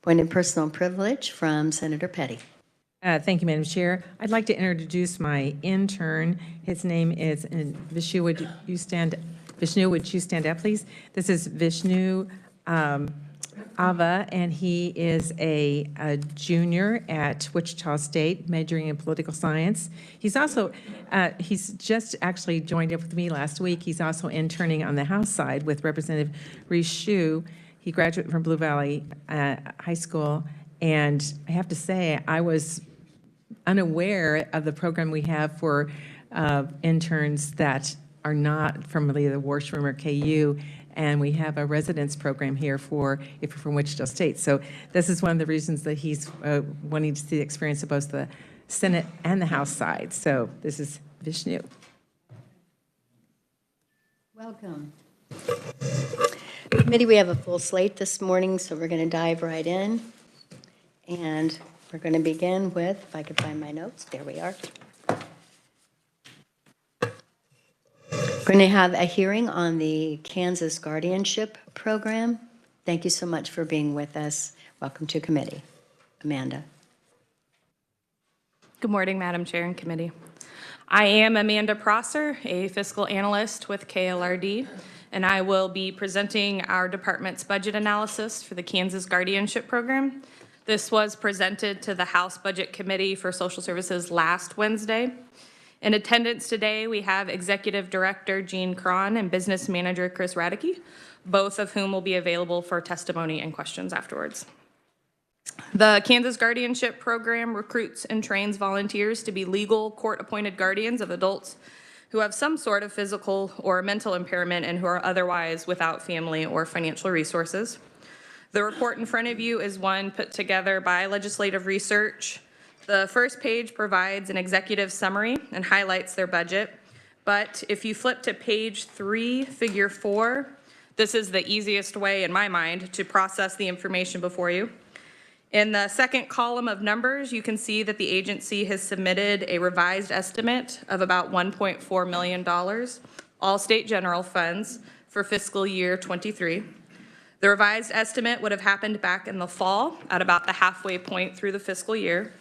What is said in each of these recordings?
Appointed personal privilege from Senator Petty. Thank you, Madam Chair. I'd like to introduce my intern. His name is Vishnu. Would you stand up, please? This is Vishnu Ava, and he is a junior at Wichita State, majoring in political science. He's also, he's just actually joined up with me last week. He's also interning on the House side with Representative Rishu. He graduated from Blue Valley High School, and I have to say, I was unaware of the program we have for interns that are not from either Washroom or KU, and we have a residence program here for if you're from Wichita State. So this is one of the reasons that he's wanting to see the experience of both the Senate and the House side. So this is Vishnu. Welcome. Committee, we have a full slate this morning, so we're going to dive right in. And we're going to begin with, if I could find my notes, there we are. We're going to have a hearing on the Kansas Guardianship Program. Thank you so much for being with us. Welcome to committee. Amanda. Good morning, Madam Chair and committee. I am Amanda Prosser, a fiscal analyst with KLRD, and I will be presenting our department's budget analysis for the Kansas Guardianship Program. This was presented to the House Budget Committee for Social Services last Wednesday. In attendance today, we have Executive Director Jean Cron and Business Manager Chris Radicke, both of whom will be available for testimony and questions afterwards. The Kansas Guardianship Program recruits and trains volunteers to be legal court-appointed guardians of adults who have some sort of physical or mental impairment and who are otherwise without family or financial resources. The report in front of you is one put together by Legislative Research. The first page provides an executive summary and highlights their budget. But if you flip to page 3, figure 4, this is the easiest way in my mind to process the information before you. In the second column of numbers, you can see that the agency has submitted a revised estimate of about $1.4 million, all state general funds, for fiscal year 23. The revised estimate would have happened back in the fall at about the halfway point through the fiscal year.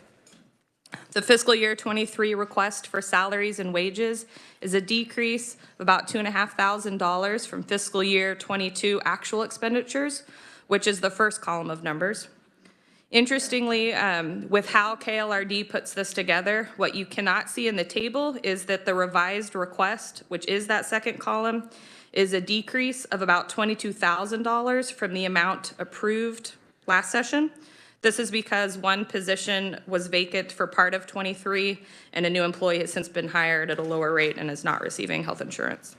The fiscal year 23 request for salaries and wages is a decrease of about $2,500 from fiscal year 22 actual expenditures, which is the first column of numbers. Interestingly, with how KLRD puts this together, what you cannot see in the table is that the revised request, which is that second column, is a decrease of about $22,000 from the amount approved last session. This is because one position was vacant for part of 23 and a new employee has since been hired at a lower rate and is not receiving health insurance.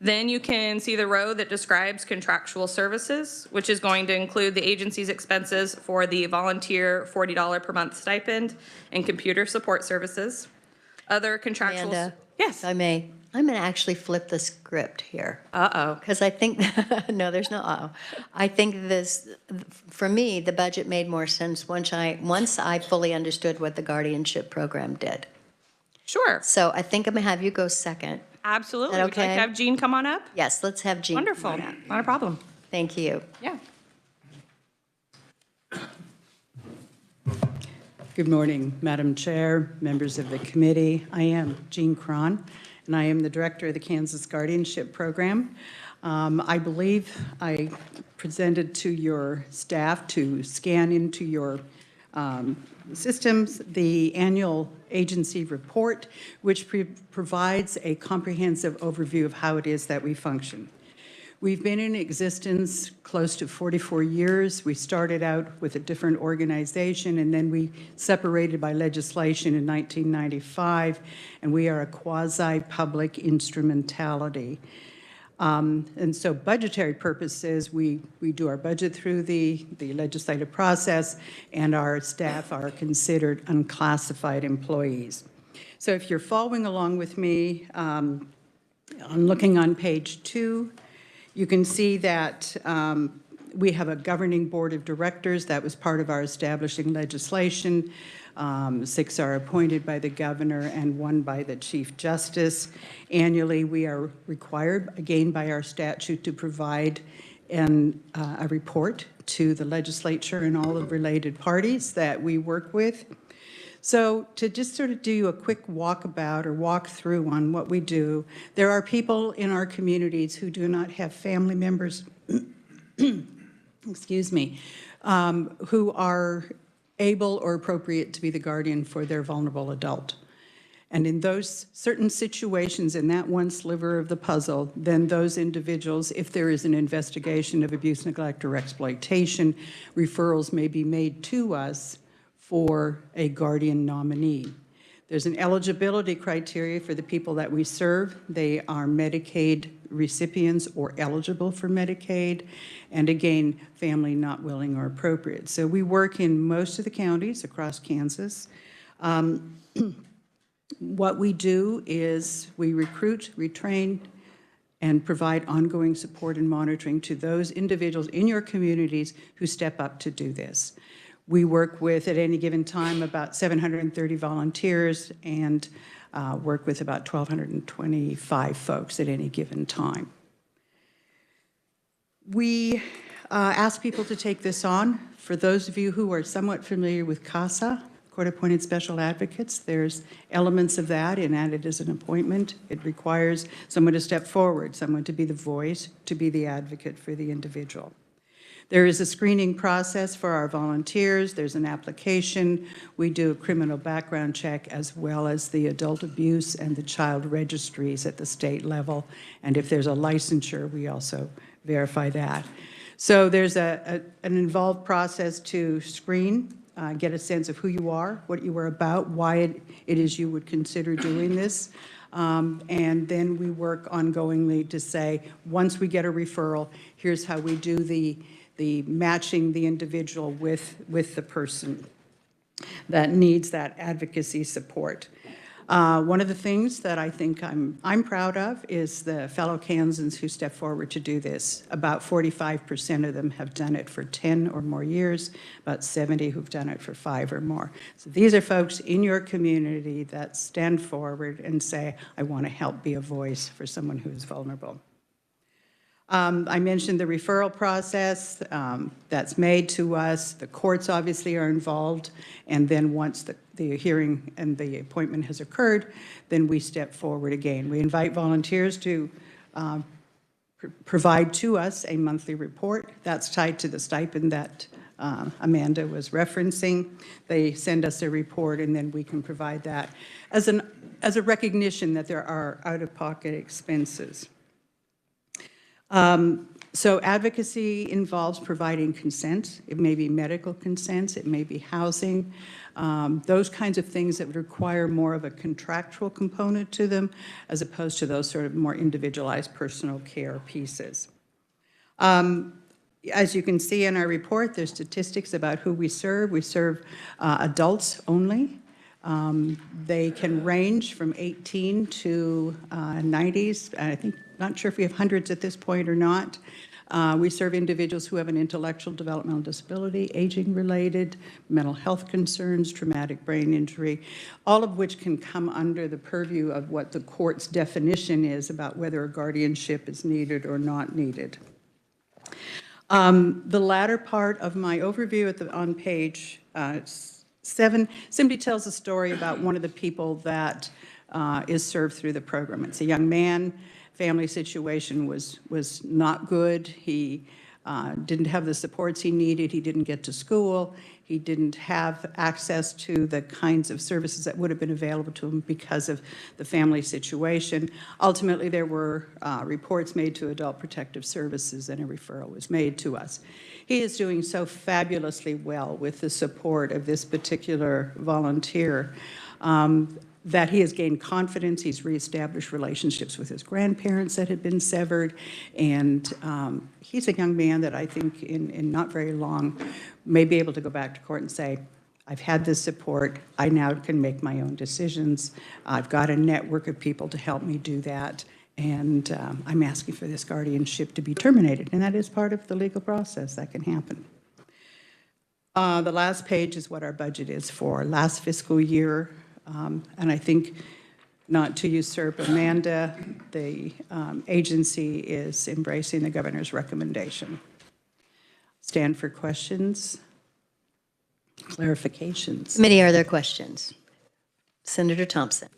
Then you can see the row that describes contractual services, which is going to include the agency's expenses for the volunteer $40 per month stipend and computer support services. Other contractual... Amanda, yes. if I may, I'm going to actually flip the script here. Uh-oh. Because I think, no, there's no uh-oh. I think this, for me, the budget made more sense once I fully understood what the guardianship program did. Sure. So I think I'm going to have you go second. Absolutely. Is that Would you like okay? to have Jean come on up? Yes, let's have Jean. Wonderful. Not a problem. Thank you. Yeah. Good morning, Madam Chair, members of the committee. I am Jean Cron, and I am the director of the Kansas Guardianship Program. I believe I presented to your staff to scan into your systems the annual agency report, which provides a comprehensive overview of how it is that we function. We've been in existence close to 44 years. We started out with a different organization, and then we separated by legislation in 1995, and we are a quasi-public instrumentality. And so budgetary purposes, we do our budget through the legislative process, and our staff are considered unclassified employees. So if you're following along with me, I'm looking on page 2. You can see that we have a governing board of directors. That was part of our establishing legislation. 6 are appointed by the governor and 1 by the Chief Justice. Annually, we are required, again by our statute, to provide a report to the legislature and all the related parties that we work with. So to just sort of do a quick walkabout or walk through on what we do, there are people in our communities who do not have family members, excuse me, who are able or appropriate to be the guardian for their vulnerable adult. And in those certain situations, in that one sliver of the puzzle, then those individuals, if there is an investigation of abuse, neglect, or exploitation, referrals may be made to us for a guardian nominee. There's an eligibility criteria for the people that we serve. They are Medicaid recipients or eligible for Medicaid, and again, family not willing or appropriate. So we work in most of the counties across Kansas. What we do is we recruit, retrain, and provide ongoing support and monitoring to those individuals in your communities who step up to do this. We work with, at any given time, about 730 volunteers and work with about 1,225 folks at any given time. We ask people to take this on. For those of you who are somewhat familiar with CASA, Court-Appointed Special Advocates, there's elements of that in that it is an appointment. It requires someone to step forward, someone to be the voice, to be the advocate for the individual. There is a screening process for our volunteers. There's an application. We do a criminal background check as well as the adult abuse and the child registries at the state level. And if there's a licensure, we also verify that. So there's an involved process to screen, get a sense of who you are, what you are about, why it is you would consider doing this. And then we work ongoingly to say, once we get a referral, here's how we do the matching the individual with the person that needs that advocacy support. One of the things that I think I'm proud of is the fellow Kansans who step forward to do this. About 45% of them have done it for 10 or more years, about 70 who've done it for 5 or more. So these are folks in your community that stand forward and say, I want to help be a voice for someone who's vulnerable. I mentioned the referral process that's made to us. The courts obviously are involved, and then once the hearing and the appointment has occurred, then we step forward again. We invite volunteers to provide to us a monthly report. That's tied to the stipend that Amanda was referencing. They send us a report, and then we can provide that as a recognition that there are out-of-pocket expenses. So advocacy involves providing consent. It may be medical consent, it may be housing, those kinds of things that would require more of a contractual component to them as opposed to those sort of more individualized personal care pieces. As you can see in our report, there's statistics about who we serve. We serve adults only. They can range from 18 to 90s. I think, not sure if we have hundreds at this point or not. We serve individuals who have an intellectual developmental disability, aging-related, mental health concerns, traumatic brain injury, all of which can come under the purview of what the court's definition is about whether a guardianship is needed or not needed. The latter part of my overview on page 7 simply tells a story about one of the people that is served through the program. It's a young man. Family situation was not good. He didn't have the supports he needed. He didn't get to school. He didn't have access to the kinds of services that would have been available to him because of the family situation. Ultimately, there were reports made to Adult Protective Services, and a referral was made to us. He is doing so fabulously well with the support of this particular volunteer that he has gained confidence. He's reestablished relationships with his grandparents that had been severed, and he's a young man that I think in not very long may be able to go back to court and say, I've had this support, I now can make my own decisions, I've got a network of people to help me do that, and I'm asking for this guardianship to be terminated, and that is part of the legal process that can happen. The last page is what our budget is for last fiscal year. And I think not to usurp Amanda, the agency is embracing the governor's recommendation. Stand for questions, clarifications. Committee, are there questions? Senator Thompson.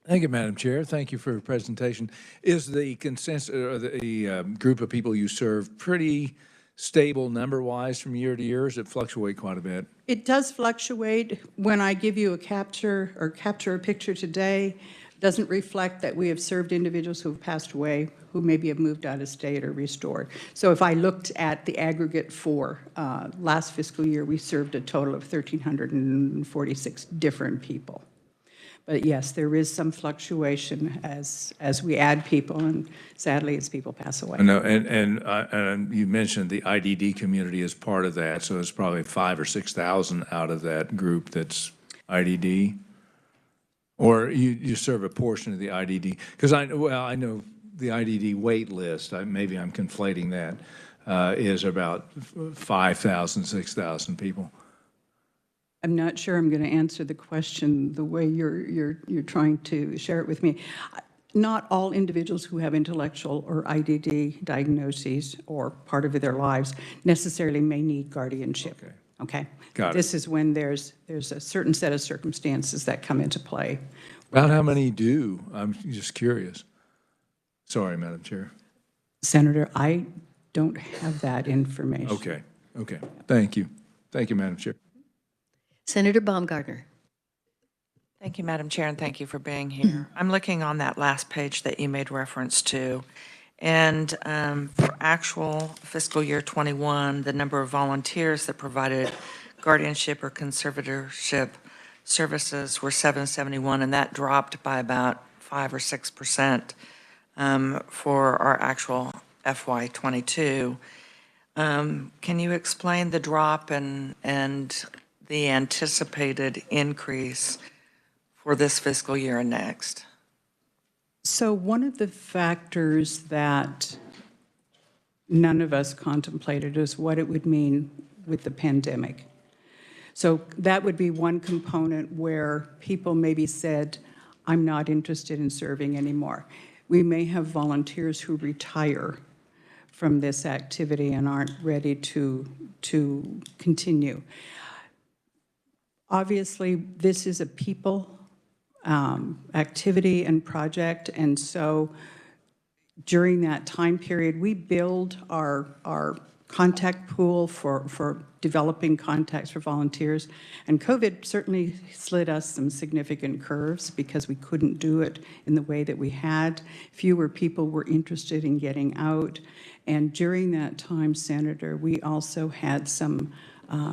Thank you, Madam Chair. Thank you for your presentation. Is the consensus or the group of people you serve pretty stable number-wise from year to year? Or does it fluctuate quite a bit? It does fluctuate. When I give you a capture a picture today, it doesn't reflect that we have served individuals who have passed away, who maybe have moved out of state or restored. So if I looked at the aggregate for last fiscal year, we served a total of 1,346 different people. But yes, there is some fluctuation as we add people, and sadly, as people pass away. I know, and you mentioned the IDD community is part of that, so it's probably 5,000 or 6,000 out of that group that's IDD? Or you serve a portion of the IDD? Because I know the IDD wait list, maybe I'm conflating that, is about 5,000, 6,000 people. I'm not sure I'm going to answer the question the way you're trying to share it with me. Not all individuals who have intellectual or IDD diagnoses or part of their lives necessarily may need guardianship. Okay. Got it. This is when there's a certain set of circumstances that come into play. About how many do? I'm just curious. Sorry, Madam Chair. Senator, I don't have that information. Okay. Thank you. Thank you, Madam Chair. Senator Baumgartner. Thank you, Madam Chair, and thank you for being here. I'm looking on that last page that you made reference to, and for actual fiscal year 21, the number of volunteers that provided guardianship or conservatorship services were 771, and that dropped by about 5 or 6% for our actual FY 22. Can you explain the drop and the anticipated increase for this fiscal year and next? So one of the factors that none of us contemplated is what it would mean with the pandemic. So that would be one component where people maybe said, I'm not interested in serving anymore. We may have volunteers who retire from this activity and aren't ready to continue. Obviously, this is a people activity and project, and so during that time period, we build our contact pool for developing contacts for volunteers, and COVID certainly slid us some significant curves because we couldn't do it in the way that we had. Fewer people were interested in getting out, and during that time, Senator, we also had some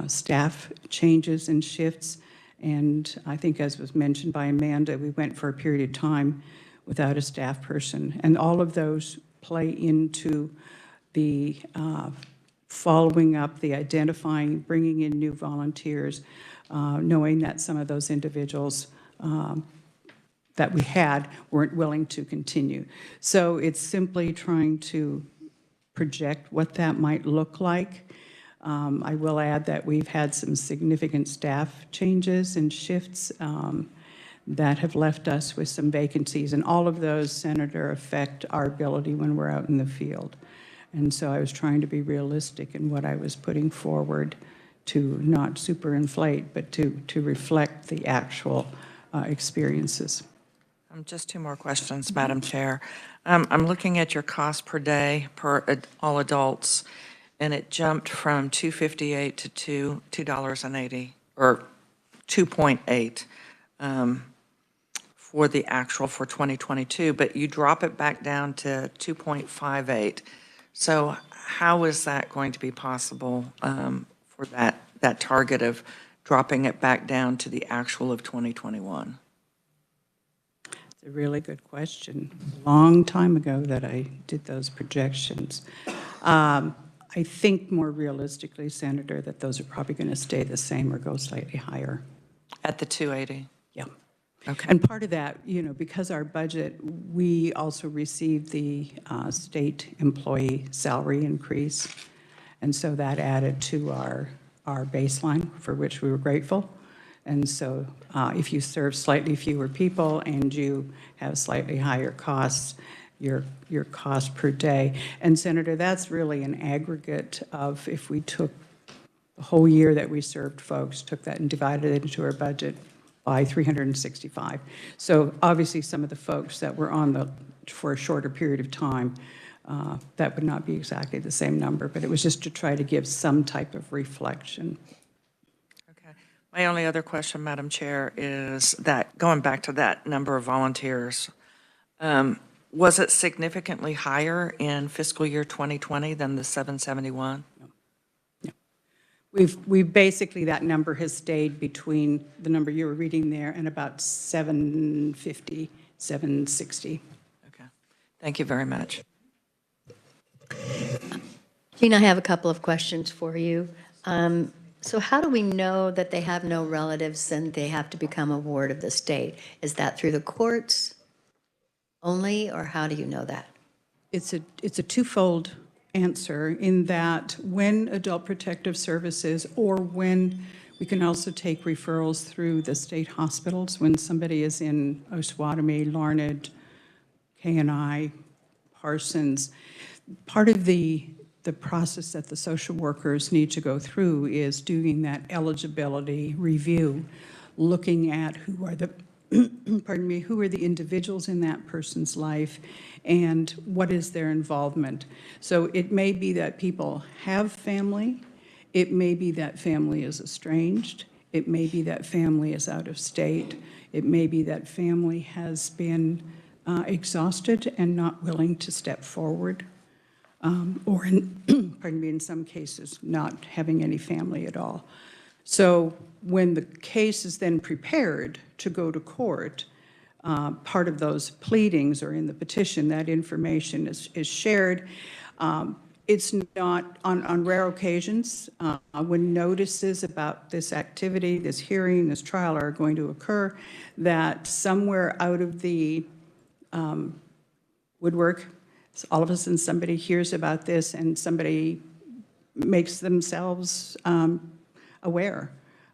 staff changes and shifts, and I think, as was mentioned by Amanda, we went for a period of time without a staff person, and all of those play into the following up, the identifying, bringing in new volunteers, knowing that some of those individuals that we had weren't willing to continue. So it's simply trying to project what that might look like. I will add that we've had some significant staff changes and shifts that have left us with some vacancies, and all of those, Senator, affect our ability when we're out in the field. And so I was trying to be realistic in what I was putting forward to not superinflate, but to reflect the actual experiences. Just two more questions, Madam Chair. I'm looking at your cost per day per all adults, and it jumped from $2.58 to $2.80, or 2.8 for the actual for 2022, but you drop it back down to 2.58. So how is that going to be possible for that target of dropping it back down to the actual of 2021? It's a really good question. A long time ago that I did those projections. I think more realistically, Senator, that those are probably going to stay the same or go slightly higher. At the 280? Yeah. Okay. And part of that, because our budget, we also received the state employee salary increase. And so that added to our baseline, for which we were grateful. And so if you serve slightly fewer people and you have slightly higher costs, your cost per day. And Senator, that's really an aggregate of, if we took the whole year that we served folks, took that and divided it into our budget by 365. So obviously some of the folks that were for a shorter period of time, that would not be exactly the same number, but it was just to try to give some type of reflection. Okay. My only other question, Madam Chair, is that going back to that number of volunteers, was it significantly higher in fiscal year 2020 than the 771? We've basically, that number has stayed between the number you were reading there and about 750, 760. Okay. Thank you very much. Jean, I have a couple of questions for you. So how do we know that they have no relatives and they have to become a ward of the state? Is that through the courts only, or how do you know that? It's a twofold answer in that when Adult Protective Services, or when we can also take referrals through the state hospitals, when somebody is in Osawatomie, Larned, KNI, Parsons, part of the process that the social workers need to go through is doing that eligibility review, looking at who are the pardon me, who are the individuals in that person's life and what is their involvement. So it may be that people have family, it may be that family is estranged, it may be that family is out of state, it may be that family has been exhausted and not willing to step forward, or pardon me, in some cases, not having any family at all. So when the case is then prepared to go to court, part of those pleadings or in the petition, that information is shared. It's not, on rare occasions, when notices about this activity, this hearing, this trial are going to occur, that somewhere out of the woodwork, all of a sudden somebody hears about this and somebody makes themselves aware.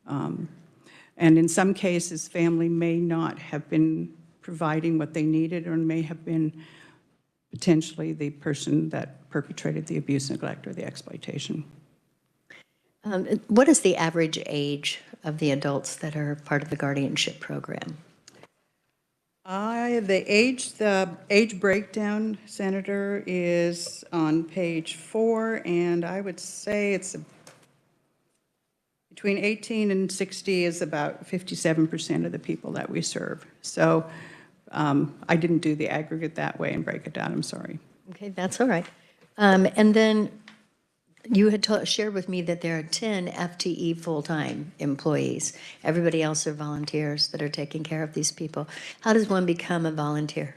And in some cases, family may not have been providing what they needed, or may have been potentially the person that perpetrated the abuse, neglect, or the exploitation. What is the average age of the adults that are part of the guardianship program? The age breakdown, Senator, is on page 4, and I would say it's between 18 and 60 is about 57% of the people that we serve. So I didn't do the aggregate that way and break it down, I'm sorry. Okay, that's all right. And then you had shared with me that there are 10 FTE full-time employees. Everybody else are volunteers that are taking care of these people. How does one become a volunteer?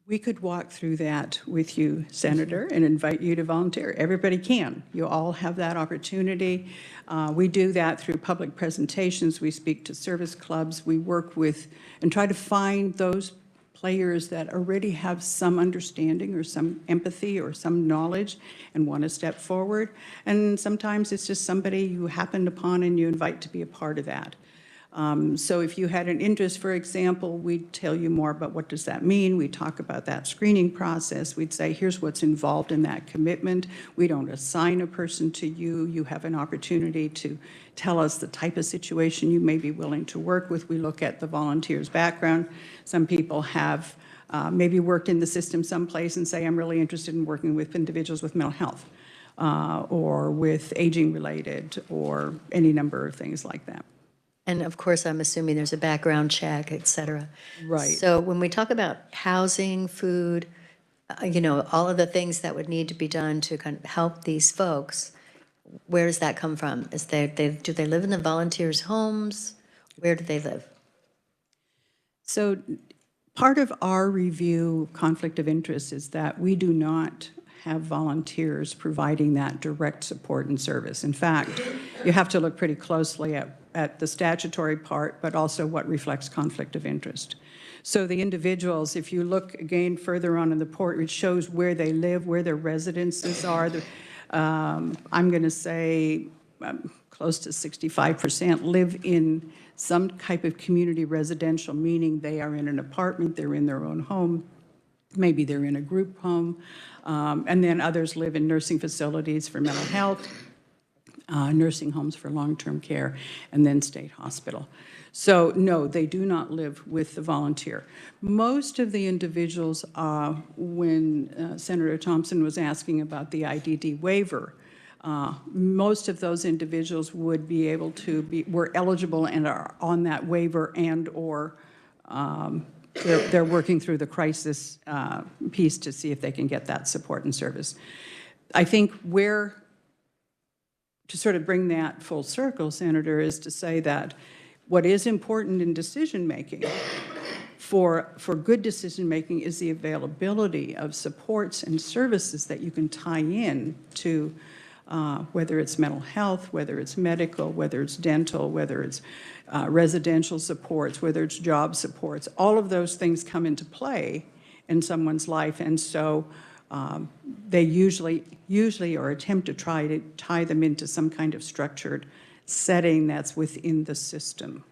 We could walk through that with you, Senator, and invite you to volunteer. Everybody can. You all have that opportunity. We do that through public presentations. We speak to service clubs. We work with and try to find those players that already have some understanding or some empathy or some knowledge and want to step forward. And sometimes it's just somebody you happened upon and you invite to be a part of that. So if you had an interest, for example, we'd tell you more about what does that mean. We talk about that screening process. We'd say, here's what's involved in that commitment. We don't assign a person to you. You have an opportunity to tell us the type of situation you may be willing to work with. We look at the volunteer's background. Some people have maybe worked in the system someplace and say, I'm really interested in working with individuals with mental health or with aging related or any number of things like that. And of course, I'm assuming there's a background check, et cetera. Right. So when we talk about housing, food, all of the things that would need to be done to kind of help these folks, where does that come from? Do they live in the volunteers' homes? Where do they live? So part of our review conflict of interest is that we do not have volunteers providing that direct support and service. In fact, you have to look pretty closely at the statutory part, but also what reflects conflict of interest. So the individuals, if you look again further on in the report, it shows where they live, where their residences are. I'm going to say close to 65% live in some type of community residential, meaning they are in an apartment, they're in their own home, maybe they're in a group home, and then others live in nursing facilities for mental health, nursing homes for long-term care, and then state hospital. So no, they do not live with the volunteer. Most of the individuals, when Senator Thompson was asking about the IDD waiver, most of those individuals would be able to be, were eligible and are on that waiver, and or they're working through the crisis piece to see if they can get that support and service. I think where, to sort of bring that full circle, Senator, is to say that what is important in decision-making, for good decision-making, is the availability of supports and services that you can tie in to whether it's mental health, whether it's medical, whether it's dental, whether it's residential supports, whether it's job supports. All of those things come into play in someone's life, and so they usually or attempt to try to tie them into some kind of structured setting that's within the system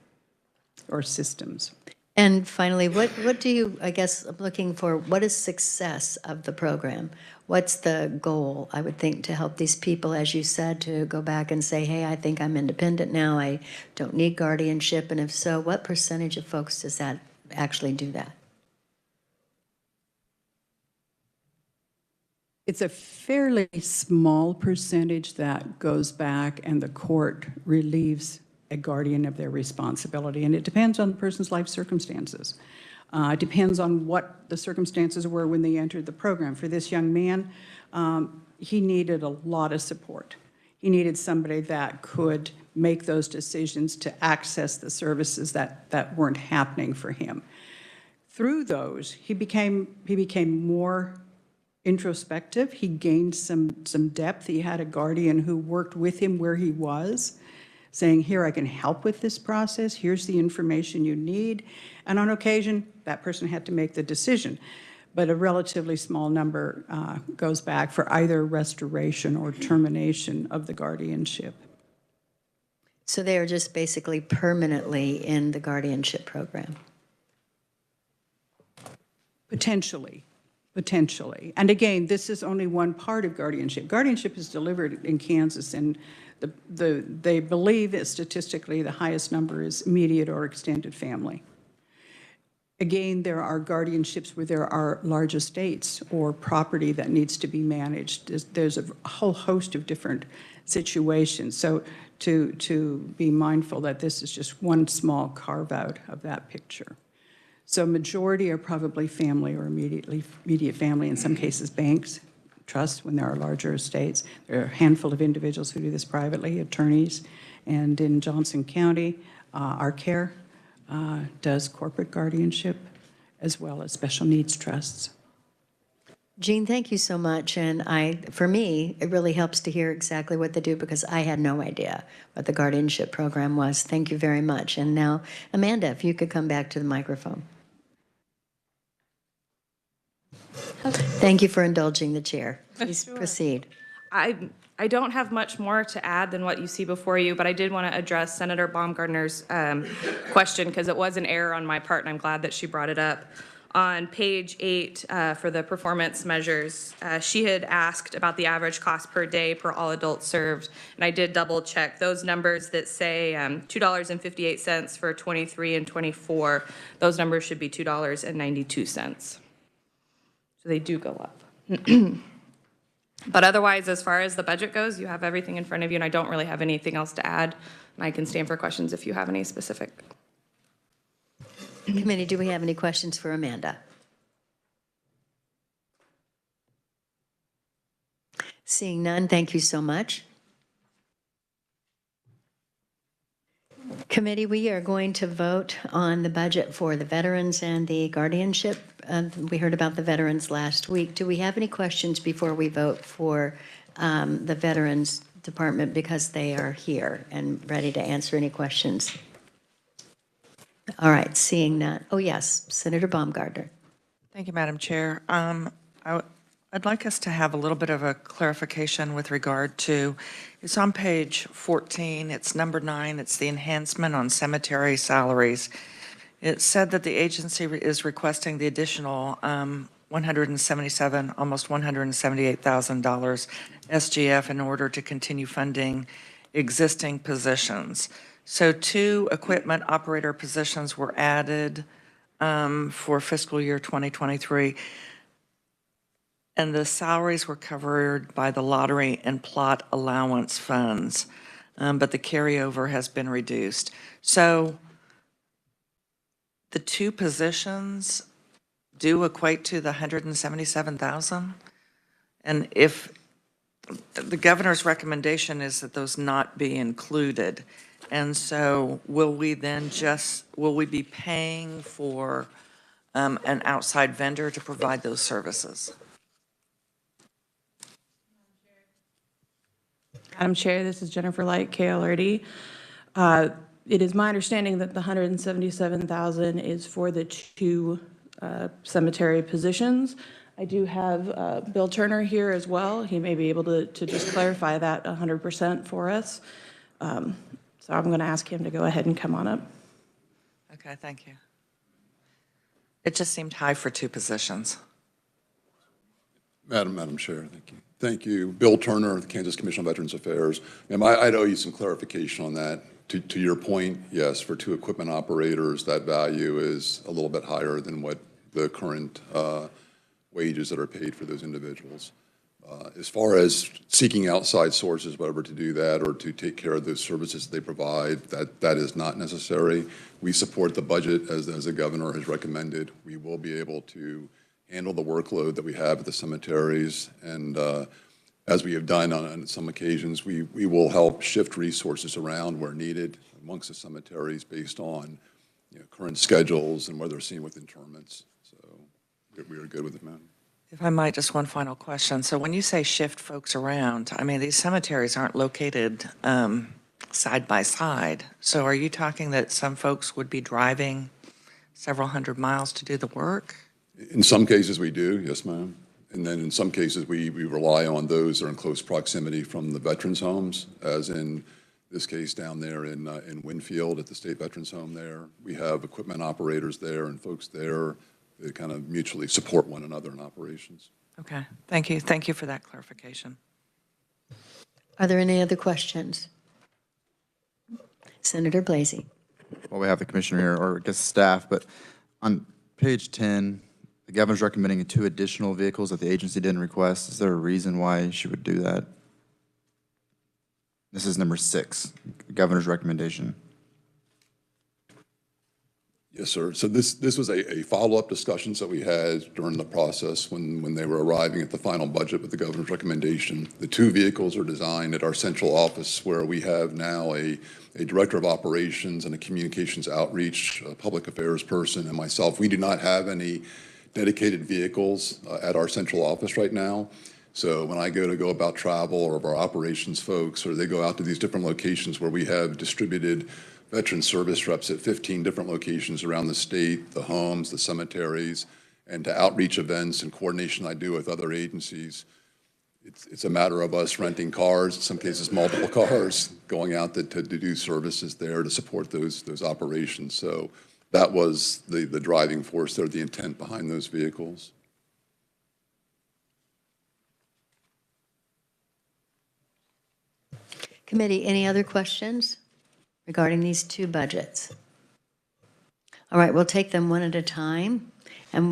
or systems. And finally, what do you, I guess, I'm looking for, what is success of the program? What's the goal, I would think, to help these people, as you said, to go back and say, hey, I think I'm independent now, I don't need guardianship, and if so, what percentage of folks does that actually do that? It's a fairly small percentage that goes back and the court relieves a guardian of their responsibility, and it depends on the person's life circumstances. It depends on what the circumstances were when they entered the program. For this young man, he needed a lot of support. He needed somebody that could make those decisions to access the services that weren't happening for him. Through those, he became more introspective. He gained some depth. He had a guardian who worked with him where he was, saying, here, I can help with this process. Here's the information you need. And on occasion, that person had to make the decision. But a relatively small number goes back for either restoration or termination of the guardianship. So they are just basically permanently in the guardianship program? Potentially. And again, this is only one part of guardianship. Guardianship is delivered in Kansas, and they believe that statistically the highest number is immediate or extended family. Again, there are guardianships where there are large estates or property that needs to be managed. There's a whole host of different situations. So to be mindful that this is just one small carve-out of that picture. So majority are probably family or immediate family, in some cases banks, trusts when there are larger estates. There are a handful of individuals who do this privately, attorneys, and in Johnson County, our care does corporate guardianship as well as special needs trusts. Jean, thank you so much. And for me, it really helps to hear exactly what they do, because I had no idea what the guardianship program was. Thank you very much. And now, Amanda, if you could come back to the microphone. Thank you for indulging the chair. Please proceed. I don't have much more to add than what you see before you, but I did want to address Senator Baumgartner's question, because it was an error on my part, and I'm glad that she brought it up. On page 8 for the performance measures, she had asked about the average cost per day per all adults served, and I did double check those numbers that say $2.58 for 23 and 24. Those numbers should be $2.92. So they do go up. But otherwise, as far as the budget goes, you have everything in front of you, and I don't really have anything else to add. And I can stand for questions if you have any specific. Committee, do we have any questions for Amanda? Seeing none, thank you so much. Committee, we are going to vote on the budget for the veterans and the guardianship. We heard about the veterans last week. Do we have any questions before we vote for the Veterans Department, because they are here and ready to answer any questions? All right, seeing none. Oh, yes, Senator Baumgartner. Thank you, Madam Chair. I I'd like us to have a little bit of a clarification with regard to, it's on page 14, it's number 9, it's the enhancement on cemetery salaries. It said that the agency is requesting the additional almost $178,000 SGF in order to continue funding existing positions. So 2 equipment operator positions were added for fiscal year 2023. And the salaries were covered by the lottery and plot allowance funds, but the carryover has been reduced. So the 2 positions do equate to the $177,000? And if the governor's recommendation is that those not be included, and so will we be paying for an outside vendor to provide those services? Madam Chair, this is Jennifer Light, KLRD. It is my understanding that the 177,000 is for the 2 cemetery positions. I do have Bill Turner here as well. He may be able to just clarify that 100% for us. So I'm going to ask him to go ahead and come on up. Okay, thank you. It just seemed high for 2 positions. Madam Chair, thank you. Thank you. Bill Turner, the Kansas Commission on Veterans Affairs. Ma'am, I'd owe you some clarification on that. To your point, yes, for 2 equipment operators, that value is a little bit higher than what the current wages that are paid for those individuals. As far as seeking outside sources, whatever, to do that or to take care of those services they provide, that is not necessary. We support the budget as the governor has recommended. We will be able to handle the workload that we have at the cemeteries, and as we have done on some occasions, we will help shift resources around where needed amongst the cemeteries based on current schedules and where they're seen with interments. So we are good with it, ma'am. If I might, just one final question. So when you say shift folks around, I mean, these cemeteries aren't located side by side. So are you talking that some folks would be driving several hundred miles to do the work? In some cases, we do, yes, ma'am. And then in some cases, we rely on those that are in close proximity from the veterans' homes, as in this case down there in Winfield at the State Veterans Home there. We have equipment operators there and folks there that kind of mutually support one another in operations. Okay, thank you. Thank you for that clarification. Are there any other questions? Senator Blasey. Well, we have the commissioner here, or I guess staff, but on page 10, the governor's recommending 2 additional vehicles that the agency didn't request. Is there a reason why she would do that? This is number 6, the governor's recommendation. Yes, sir. So this was a follow-up discussions that we had during the process when they were arriving at the final budget with the governor's recommendation. The 2 vehicles are designed at our central office, where we have now a director of operations and a communications outreach, a public affairs person, and myself. We do not have any dedicated vehicles at our central office right now. So when I go about travel, or of our operations folks, or they go out to these different locations where we have distributed veteran service reps at 15 different locations around the state, the homes, the cemeteries, and to outreach events and coordination I do with other agencies, it's a matter of us renting cars, in some cases multiple cars, going out to do services there to support those operations. So that was the driving force there, the intent behind those vehicles. Committee, any other questions regarding these 2 budgets? All right, we'll take them one at a time. And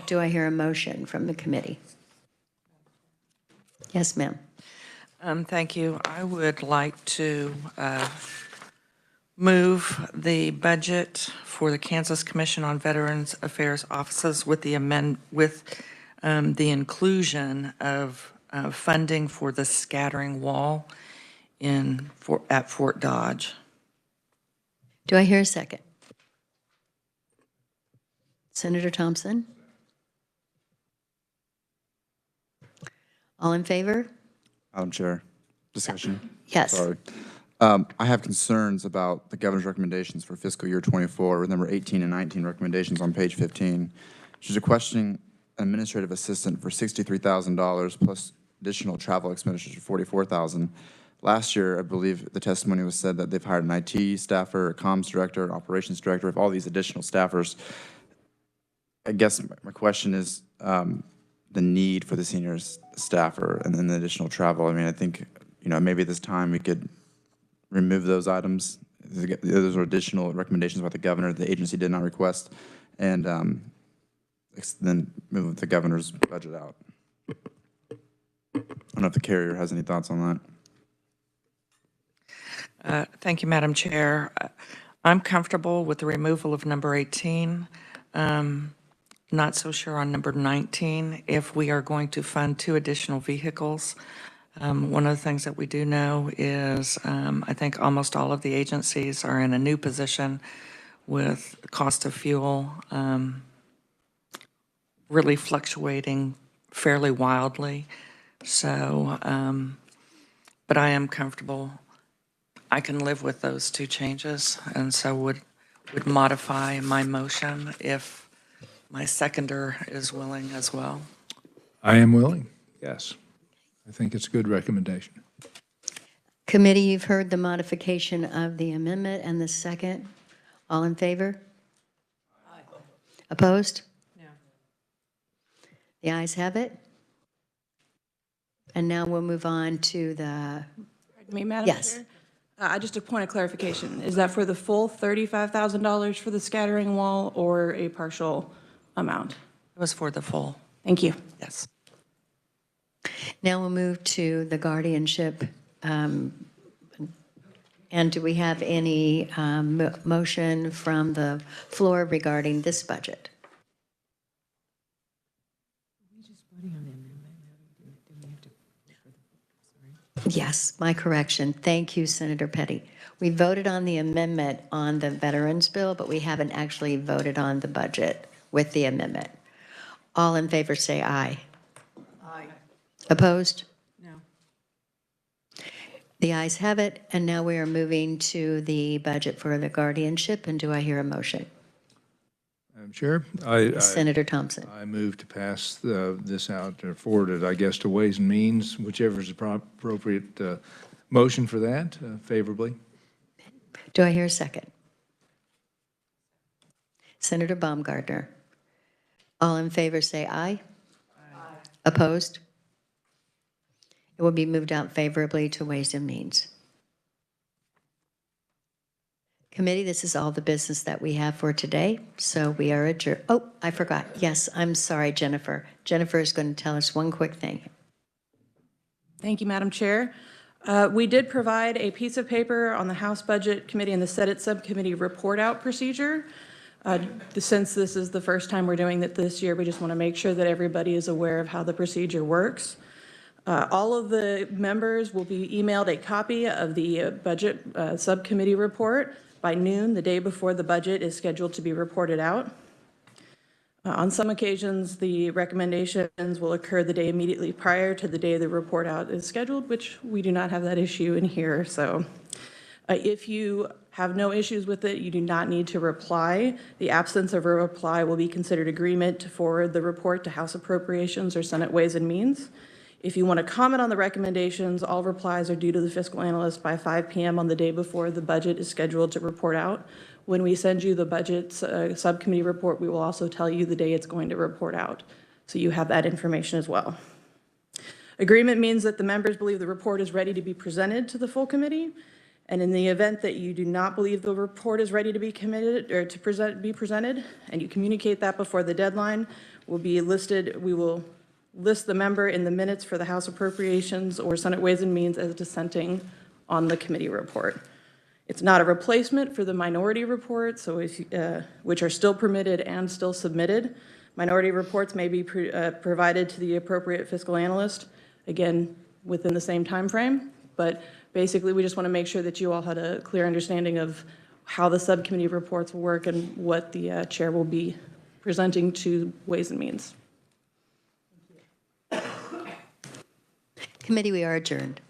do I hear a motion from the committee? Yes, ma'am. Thank you. I would like to move the budget for the Kansas Commission on Veterans Affairs offices with the inclusion of funding for the scattering wall at Fort Dodge. Do I hear a second? Senator Thompson? All in favor? Madam Chair, discussion. Yes. Sorry. I have concerns about the governor's recommendations for fiscal year '24, with number 18 and 19 recommendations on page 15. She's requesting administrative assistant for $63,000 plus additional travel expenditures for $44,000. Last year, I believe the testimony was said that they've hired an IT staffer, a comms director, an operations director, of all these additional staffers. I guess my question is the need for the senior staffer and then the additional travel. I mean, I think, maybe this time we could remove those items. Those are additional recommendations by the governor the agency did not request, and then move the governor's budget out. I don't know if the carrier has any thoughts on that. Thank you, Madam Chair. I'm comfortable with the removal of number 18. Not so sure on number 19, if we are going to fund 2 additional vehicles. One of the things that we do know is I think almost all of the agencies are in a new position with the cost of fuel really fluctuating fairly wildly. So, but I am comfortable. I can live with those 2 changes, and so would modify my motion if my seconder is willing as well. I am willing, yes. I think it's a good recommendation. Committee, you've heard the modification of the amendment and the second. All in favor? Aye. Opposed? No. The ayes have it. And now we'll move on to the, Me, Madam Yes. Chair? Just a point of clarification. Is that for the full $35,000 for the scattering wall or a partial amount? It was for the full, Thank you. yes. now we'll move to the guardianship. And do we have any motion from the floor regarding this budget? Yes, my correction. Thank you, Senator Petty. We voted on the amendment on the Veterans Bill, but we haven't actually voted on the budget with the amendment. All in favor say aye. Aye. Opposed? No. The ayes have it, and now we are moving to the budget for the guardianship, and do I hear a motion? Madam Chair, Senator Thompson. I move to pass this out or forward it, I guess, to Ways and Means, whichever is the appropriate motion for that, favorably. Do I hear a second? Senator Baumgartner. All in favor say aye. Aye. Opposed? It will be moved out favorably to Ways and Means. Committee, this is all the business that we have for today, so we are adjourned. Oh, I forgot. Yes, I'm sorry, Jennifer. Jennifer is going to tell us one quick thing. Thank you, Madam Chair. We did provide a piece of paper on the House Budget Committee and the Senate Subcommittee report out procedure. Since this is the first time we're doing it this year, we just want to make sure that everybody is aware of how the procedure works. All of the members will be emailed a copy of the Budget Subcommittee report by noon the day before the budget is scheduled to be reported out. On some occasions, the recommendations will occur the day immediately prior to the day the report out is scheduled, which we do not have that issue in here. So if you have no issues with it, you do not need to reply. The absence of a reply will be considered agreement to forward the report to House Appropriations or Senate Ways and Means. If you want to comment on the recommendations, all replies are due to the fiscal analyst by 5 p.m. on the day before the budget is scheduled to report out. When we send you the budget subcommittee report, we will also tell you the day it's going to report out. So you have that information as well. Agreement means that the members believe the report is ready to be presented to the full committee. And in the event that you do not believe the report is ready to be committed or to be presented, and you communicate that before the deadline, we will list the member in the minutes for the House Appropriations or Senate Ways and Means as dissenting on the committee report. It's not a replacement for the minority report, so which are still permitted and still submitted. Minority reports may be provided to the appropriate fiscal analyst, again, within the same time frame. But basically, we just want to make sure that you all had a clear understanding of how the subcommittee reports will work and what the chair will be presenting to Ways and Means. Committee, we are adjourned.